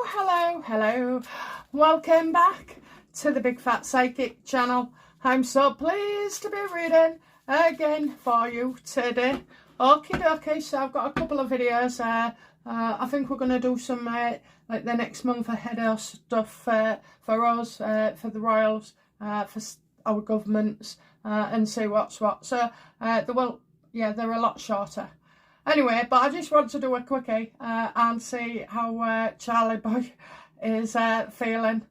Hello. Welcome back to the Big Fat Psychic channel. I'm so pleased to be reading again for you today. Okie dokie, so I've got a couple of videos. I think we're going to do some like the next month ahead of stuff for us, for the royals, for our governments, and see what's what. So they're a lot shorter. Anyway, but I just want to do a quickie and see how Charlie Boy is feeling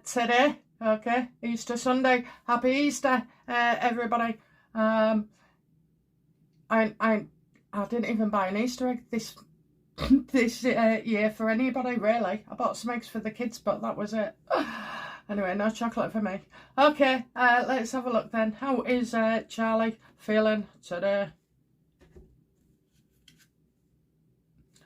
today. Okay, Easter Sunday. Happy Easter, everybody. I didn't even buy an Easter egg this year for anybody, really. I bought some eggs for the kids, but that was it. Anyway, no chocolate for me. Okay, let's have a look then. How is Charlie feeling today?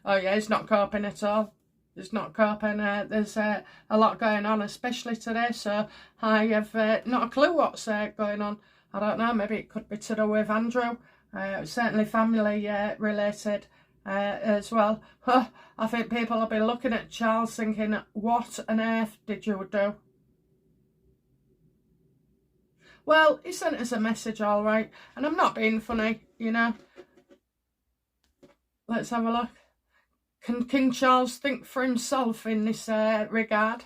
Oh yeah, he's not coping at all. He's not coping. There's a lot going on, especially today, so I have not a clue what's going on. I don't know, maybe it could be to do with Andrew. Certainly family related as well. I think people will be looking at Charles thinking, what on earth did you do? Well, he sent us a message, all right, and I'm not being funny, you know. Let's have a look. Can King Charles think for himself in this regard?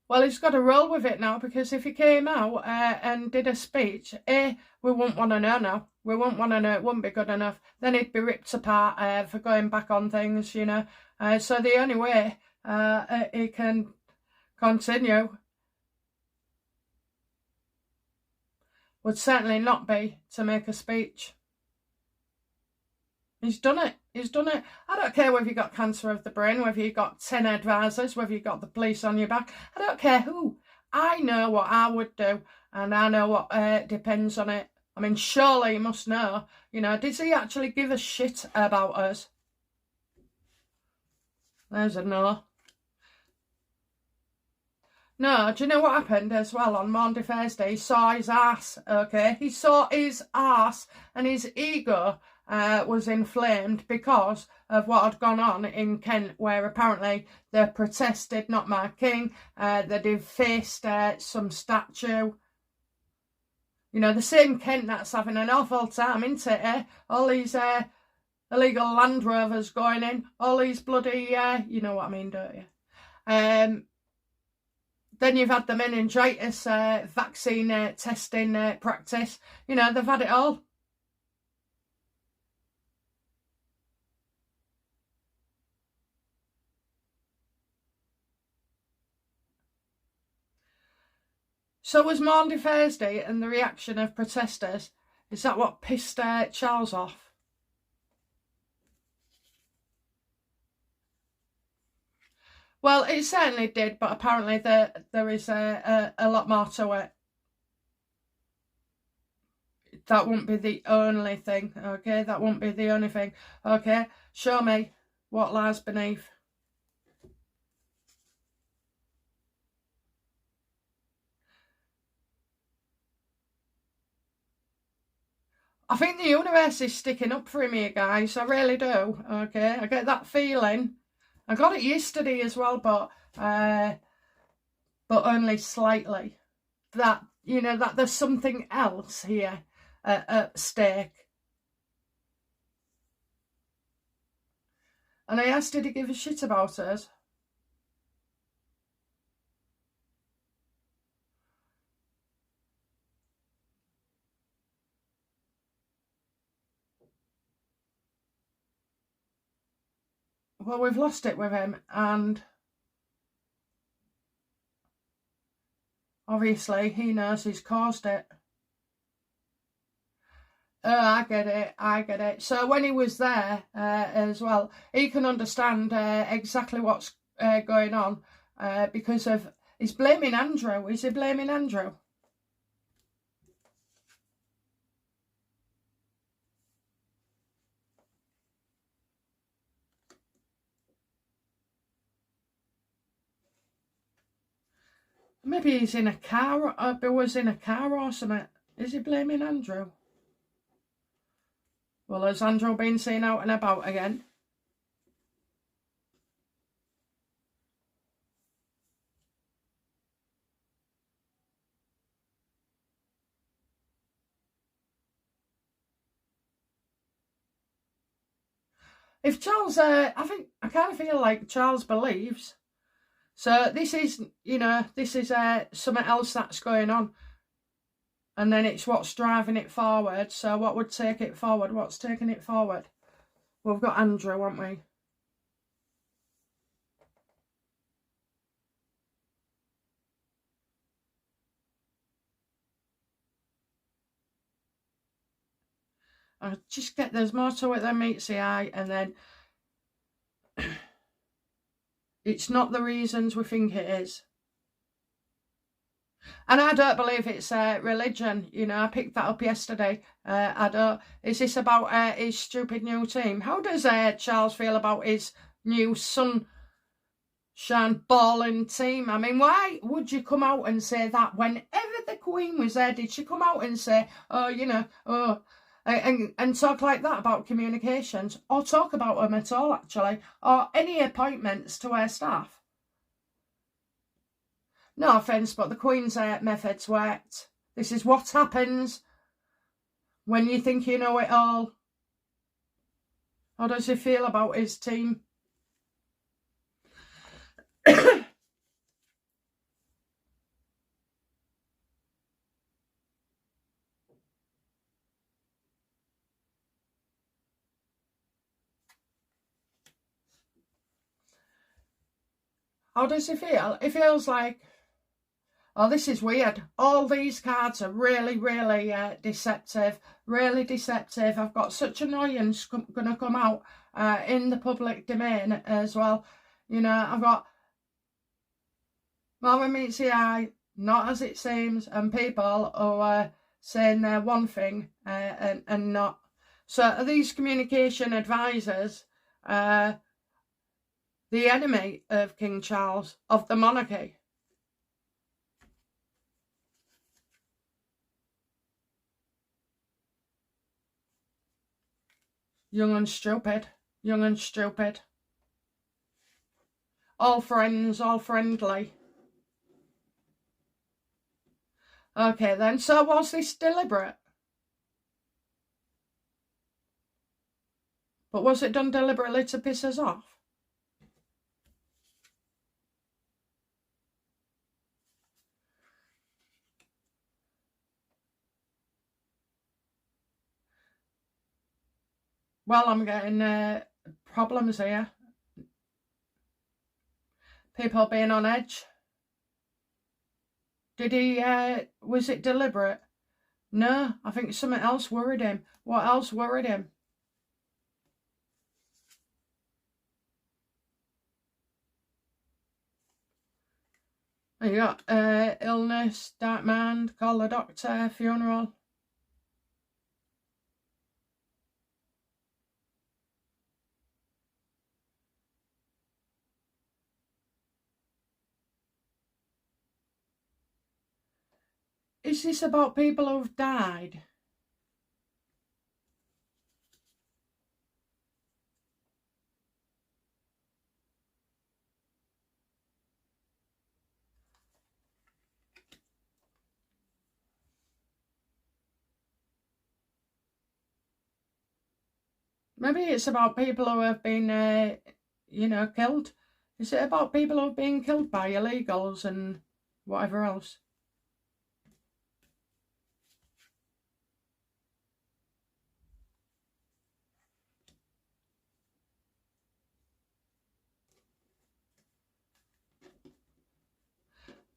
Well, he's got to roll with it now, because if he came out and did a speech, we wouldn't want to know now. We wouldn't want to know, it wouldn't be good enough. Then he'd be ripped apart for going back on things, you know. So the only way he can continue would certainly not be to make a speech. He's done it. He's done it. I don't care whether you got cancer of the brain, whether you got 10 advisors, whether you got the police on your back. I don't care who. I know what I would do, and I know what depends on it. I mean, surely you must know. You know, does he actually give a shit about us? There's a no. No, do you know what happened as well on Monday, Thursday? He saw his ass, okay? He saw his ass, and his ego was inflamed because of what had gone on in Kent, where apparently they protested Not My King, they defaced some statue. You know, the same Kent that's having an awful time, isn't it, eh? All these illegal Land Rovers going in, all these bloody, you know what I mean, don't you? Then you've had the meningitis vaccine testing practice. You know, they've had it all. So was Maundy Thursday and the reaction of protesters, is that what pissed Charles off? Well, it certainly did, but apparently there is a lot more to it. That won't be the only thing, okay? That won't be the only thing, okay? Show me what lies beneath. I think the universe is sticking up for him here, guys. I really do, okay? I get that feeling. I got it yesterday as well, but only slightly. That, you know, that there's something else here at stake. And I asked, did he give a shit about us? Well, we've lost it with him, and obviously he knows he's caused it. Oh, I get it. So when he was there as well, he can understand exactly what's going on because of, he's blaming Andrew. Is he blaming Andrew? Maybe he's in a car, was in a car or something. Is he blaming Andrew? Well, has Andrew been seen out and about again? If Charles, I kind of feel like Charles believes. So this is, this is something else that's going on. And then it's what's driving it forward. So what would take it forward? What's taking it forward? Well, we've got Andrew, haven't we? I just get there's more to it than meets the eye, and then it's not the reasons we think it is. And I don't believe it's religion. I picked that up yesterday. I don't. Is this about his stupid new team? How does Charles feel about his new sunshine balling team? I mean, why would you come out and say that whenever the Queen was there? Did she come out and say, and talk like that about communications, or talk about them at all, actually, or any appointments to her staff? No offence, but the Queen's methods worked. This is what happens when you think you know it all. How does he feel about his team? How does he feel? He feels like, oh, this is weird. All these cards are really, really deceptive. Really deceptive. I've got such annoyance going to come out in the public domain as well. I've got more meets the eye, not as it seems, and people who are saying they're one thing and not. So are these communication advisors the enemy of King Charles, of the monarchy? Young and stupid. Young and stupid. All friends, all friendly. Okay then, so was this deliberate? But was it done deliberately to piss us off? Well, I'm getting problems here. People being on edge. Did he, was it deliberate? No, I think something else worried him. What else worried him? You got illness, dark man, call the doctor, funeral. Is this about people who've died? Maybe it's about people who have been, killed. Is it about people who have been killed by illegals and whatever else?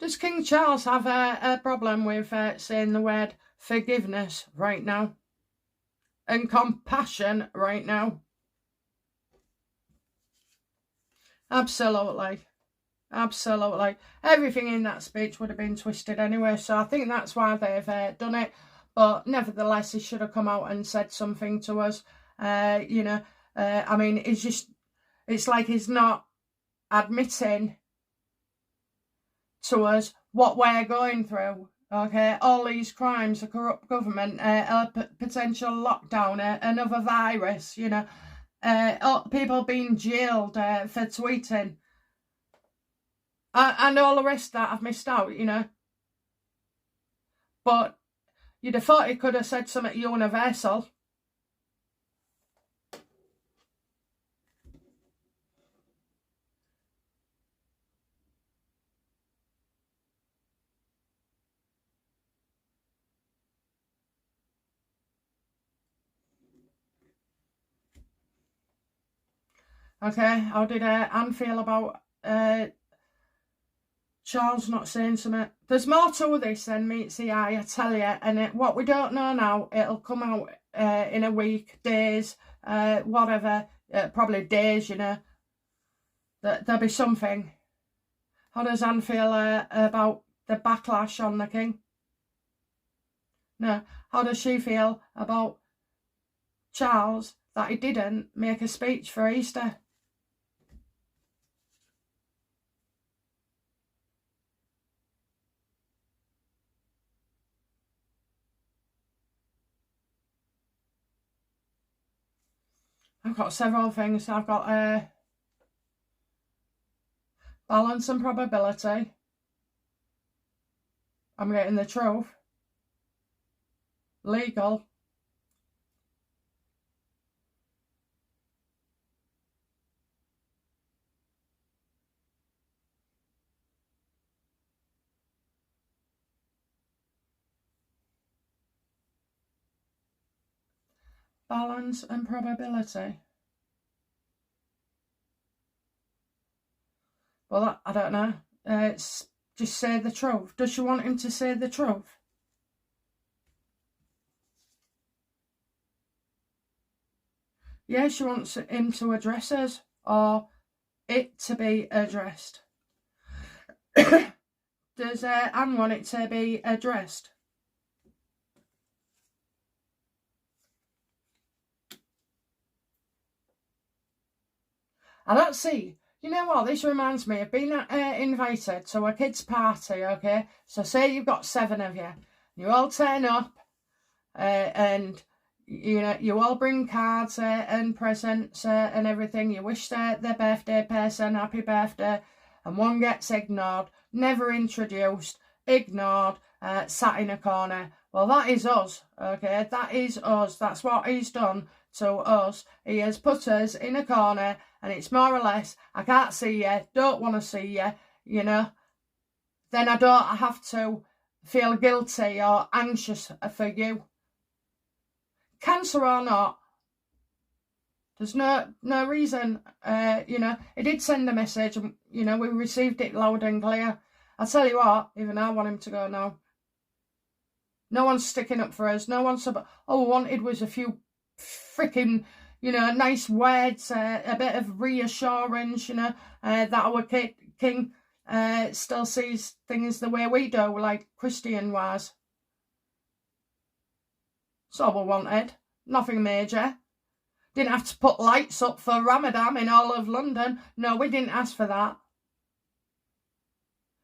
Does King Charles have a problem with saying the word forgiveness right now? And compassion right now? Absolutely. Absolutely. Everything in that speech would have been twisted anyway, so I think that's why they've done it. But nevertheless, he should have come out and said something to us. I mean, it's like he's not admitting to us what we're going through. Okay, all these crimes, a corrupt government, a potential lockdown, another virus, you know, people being jailed for tweeting, and all the rest that I've missed out, you know. But you'd have thought he could have said something universal. Okay, how did Anne feel about Charles not saying something? There's more to this than meets the eye, I tell you. And what we don't know now, it'll come out in a week, days, whatever, probably days, you know. There'll be something. How does Anne feel about the backlash on the king? No. How does she feel about Charles that he didn't make a speech for Easter? I've got several things. I've got balance and probability. I'm getting the truth. Legal. Balance and probability. Well, I don't know. It's just say the truth. Does she want him to say the truth? Yeah, she wants him to address us, or it to be addressed. Does Anne want it to be addressed? I don't see. You know what? This reminds me of being invited to a kids' party, okay? So say you've got 7 of you. You all turn up and, you know, you all bring cards and presents and everything. You wish their birthday person happy birthday, and one gets ignored, never introduced, ignored, sat in a corner. Well, that is us, okay? That is us. That's what he's done to us. He has put us in a corner, and it's more or less, I can't see you, don't want to see you, you know. Then I don't have to feel guilty or anxious for you. Cancer or not, there's no reason, you know. He did send a message, and, you know, we received it loud and clear. I'll tell you what, even I want him to go now. No one's sticking up for us. No one's... All we wanted was a few freaking, you know, nice words, a bit of reassurance, you know, that our king still sees things the way we do, like Christian was. That's all we wanted. Nothing major. Didn't have to put lights up for Ramadan in all of London. No, we didn't ask for that.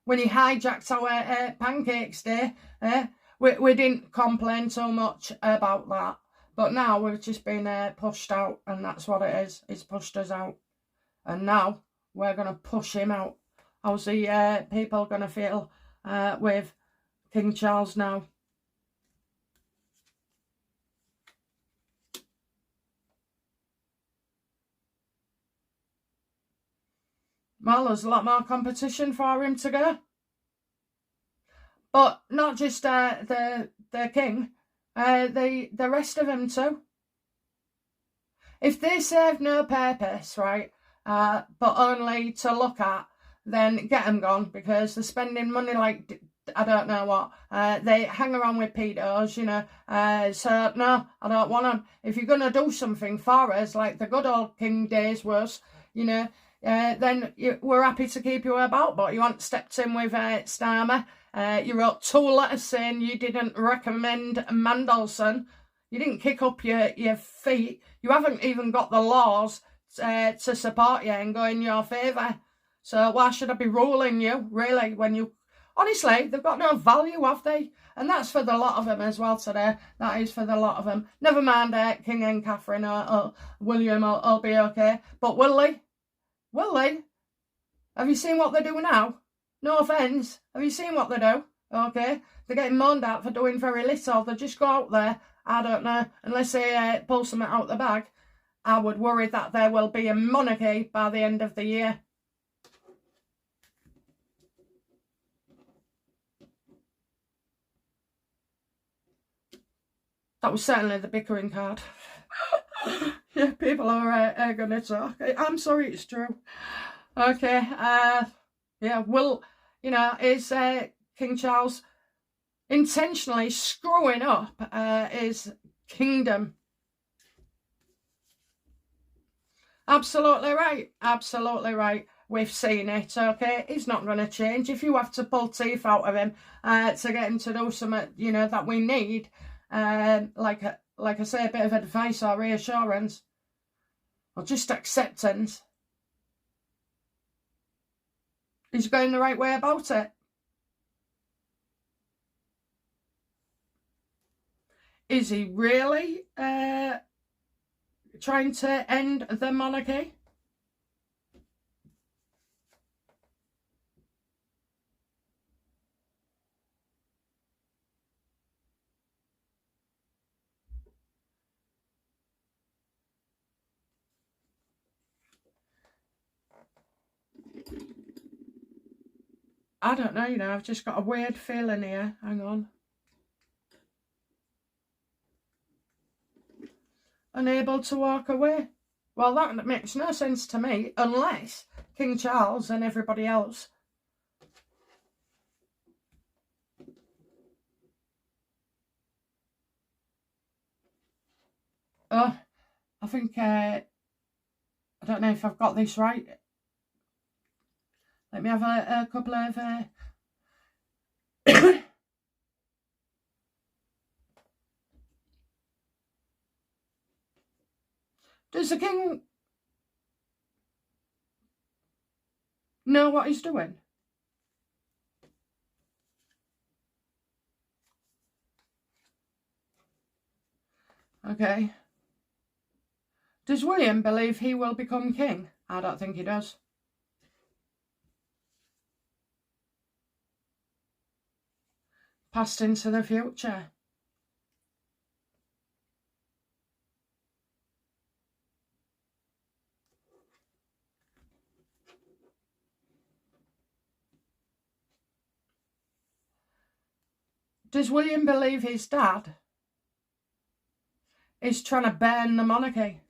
When he hijacked our Pancakes Day, we didn't complain so much about that. But now we've just been pushed out, and that's what it is. It's pushed us out. And now we're going to push him out. How's the people going to feel with King Charles now? Well, there's a lot more competition for him to go. But not just the king, the rest of them too. If they serve no purpose, right, but only to look at, then get them gone, because they're spending money like I don't know what. They hang around with pedos, you know. So no, I don't want them. If you're going to do something for us, like the good old king days was, you know, then we're happy to keep you about. But you haven't stepped in with Starmer. You wrote 2 letters saying you didn't recommend Mandelson. You didn't kick up your feet. You haven't even got the laws to support you and go in your favour. So why should I be ruling you, really, when you honestly, they've got no value, have they? And that's for the lot of them as well today. That is for the lot of them. Never mind King and Catherine or William will be okay. But will they? Will they? Have you seen what they do now? No offence. Have you seen what they do? Okay. They're getting moaned at for doing very little. They just go out there. I don't know. Unless they pull something out the bag. I would worry that there will be a monarchy by the end of the year. That was certainly the bickering card. Yeah, people are going to talk. I'm sorry, it's true. Okay, yeah, is King Charles intentionally screwing up his kingdom? Absolutely right, absolutely right. We've seen it, okay? He's not going to change. If you have to pull teeth out of him to get him to do something, that we need, like I say, a bit of advice or reassurance, or just acceptance, he's going the right way about it. Is he really trying to end the monarchy? I don't know, I've just got a weird feeling here. Hang on. Unable to walk away. Well, that makes no sense to me, unless King Charles and everybody else I think I don't know if I've got this right. Let me have a couple of Does the king know what he's doing? Okay. Does William believe he will become king? I don't think he does. Past into the future. Does William believe his dad is trying to burn the monarchy?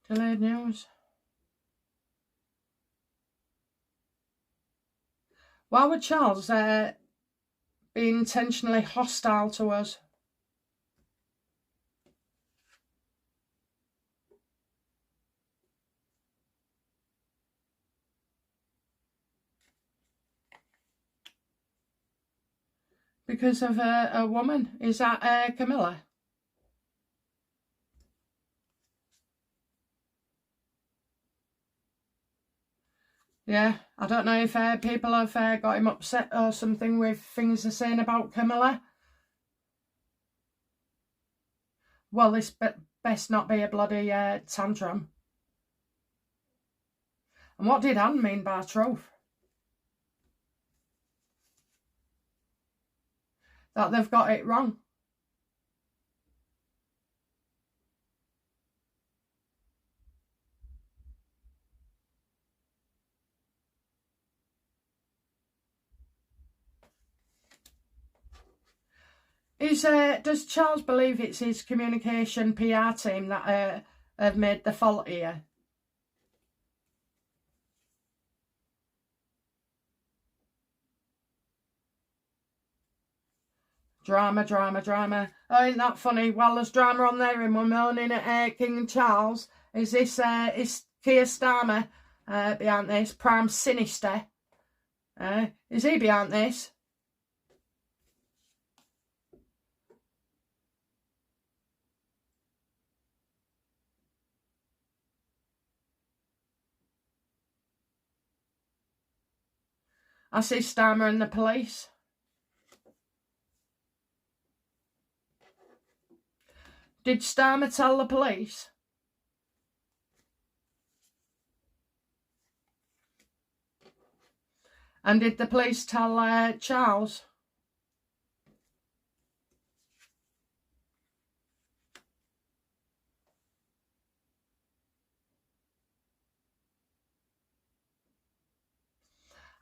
Delayed news. Why would Charles be intentionally hostile to us? Because of a woman? Is that Camilla? Yeah, I don't know if people have got him upset or something with things they're saying about Camilla. Well, this best not be a bloody tantrum. And what did Anne mean by truth? That they've got it wrong. Does Charles believe it's his communication PR team that have made the fault here? Drama, drama, drama. Oh, isn't that funny? Well, there's drama on there and we're moaning at King Charles. Is this, is Keir Starmer behind this? Prime Sinister? Is he behind this? I see Starmer and the police. Did Starmer tell the police? And did the police tell Charles?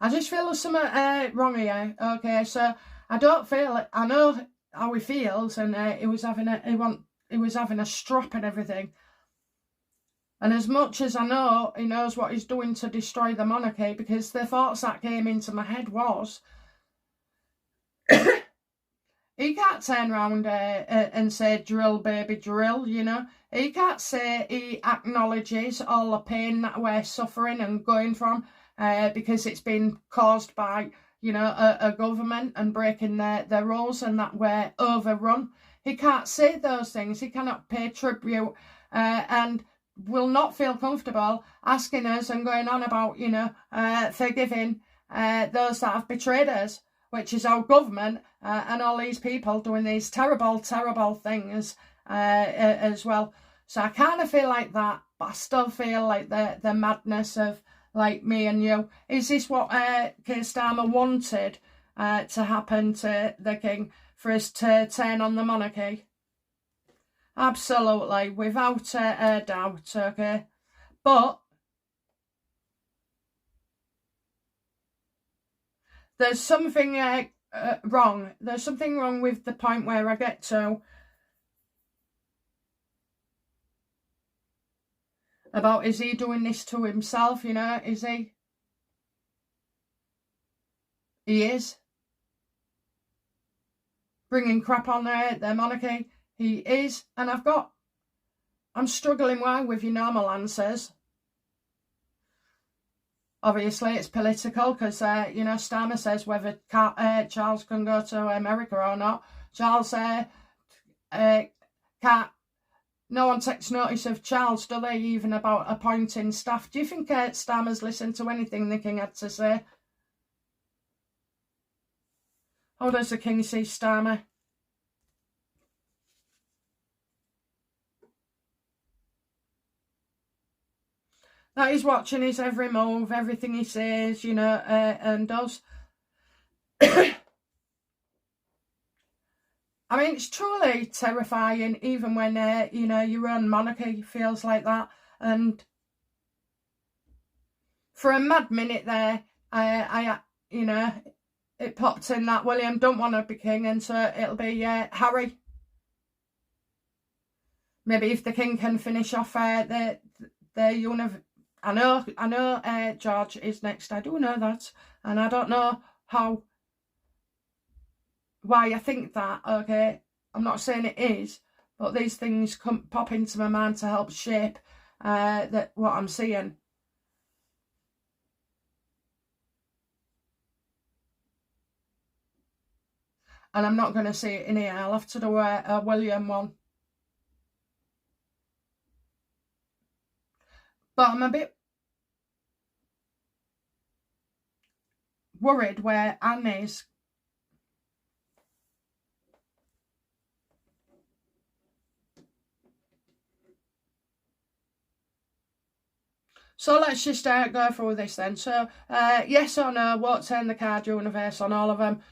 I just feel there's something wrong here. Okay, so I don't feel it. I know how he feels, and he was having a strop and everything. And as much as I know, he knows what he's doing to destroy the monarchy, because the thoughts that came into my head was, he can't turn around and say, drill, baby, drill, you know. He can't say he acknowledges all the pain that we're suffering and going from, because it's been caused by, you know, a government and breaking their rules, and that we're overrun. He can't say those things. He cannot pay tribute, and will not feel comfortable asking us and going on about, you know, forgiving those that have betrayed us, which is our government, and all these people doing these terrible, terrible things as well. So I kind of feel like that, but I still feel like the madness of, like, me and you. Is this what Keir Starmer wanted to happen to the king, for us to turn on the monarchy? Absolutely, without a doubt, okay? But there's something wrong. There's something wrong with the point where I get to about, is he doing this to himself, you know? Is he? He is. Bringing crap on the monarchy. He is. And I'm struggling with your normal answers. Obviously, it's political, because, you know, Starmer says whether Charles can go to America or not. Charles can't. No one takes notice of Charles, do they, even about appointing staff? Do you think Starmer's listened to anything the king had to say? How does the king see Starmer? That he's watching his every move, everything he says, you know, and does. I mean, it's truly terrifying, even when, you know, your own monarchy feels like that. And for a mad minute there, you know, it popped in that William don't want to be king, and so it'll be Harry. Maybe if the king can finish off the I know George is next. I do know that, and I don't know why I think that, okay? I'm not saying it is, but these things pop into my mind to help shape what I'm seeing. And I'm not going to see it in here. I'll have to do a William one. But I'm a bit worried where Anne is. So let's just go through this then. So, yes or no, won't turn the card universe on all of them.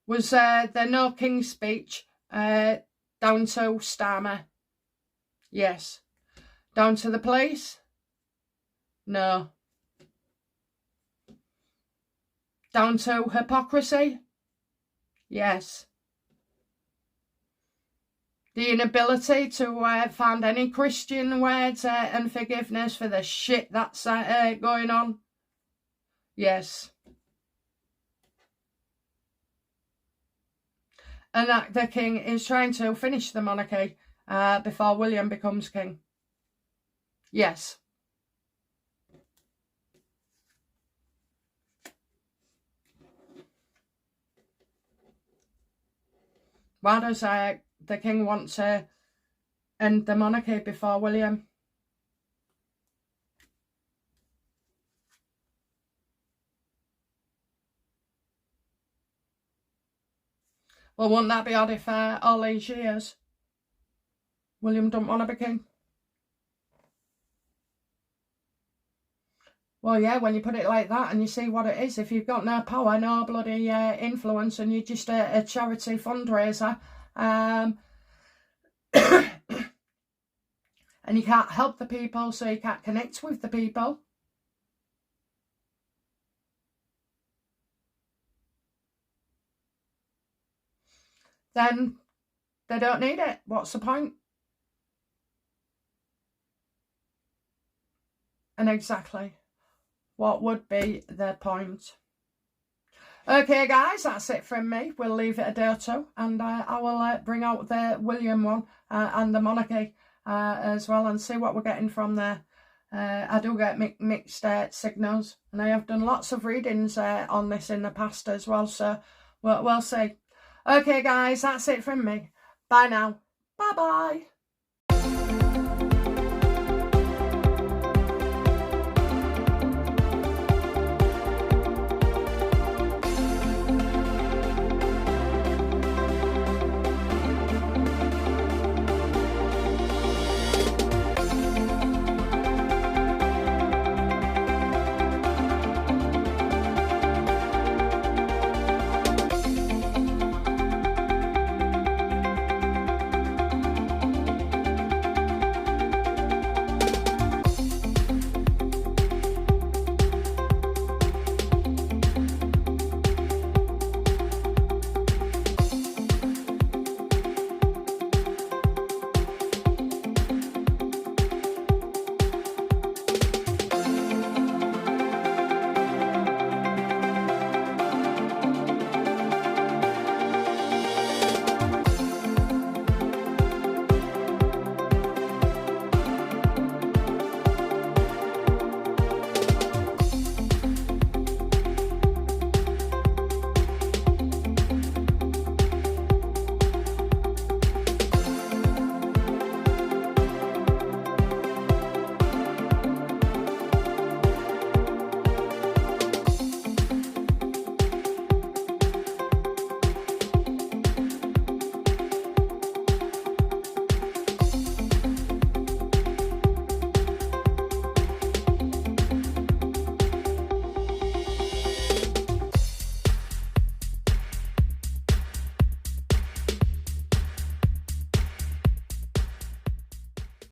Was there no King's speech down to Starmer? Yes. Down to the police? No. Down to hypocrisy? Yes. The inability to find any Christian words and forgiveness for the shit that's going on? Yes. And that the king is trying to finish the monarchy before William becomes king? Yes. Why does the king want to end the monarchy before William? Well, wouldn't that be odd if all these years William don't want to be king? Well, yeah, when you put it like that and you see what it is, if you've got no power, no bloody influence, and you're just a charity fundraiser, and you can't help the people, so you can't connect with the people, then they don't need it. What's the point? And exactly, what would be the point? Okay, guys, that's it from me. We'll leave it a day or two, and I will bring out the William one and the monarchy as well, and see what we're getting from there. I do get mixed signals, and I have done lots of readings on this in the past as well, so we'll see. Okay, guys, that's it from me. Bye now. Bye-bye.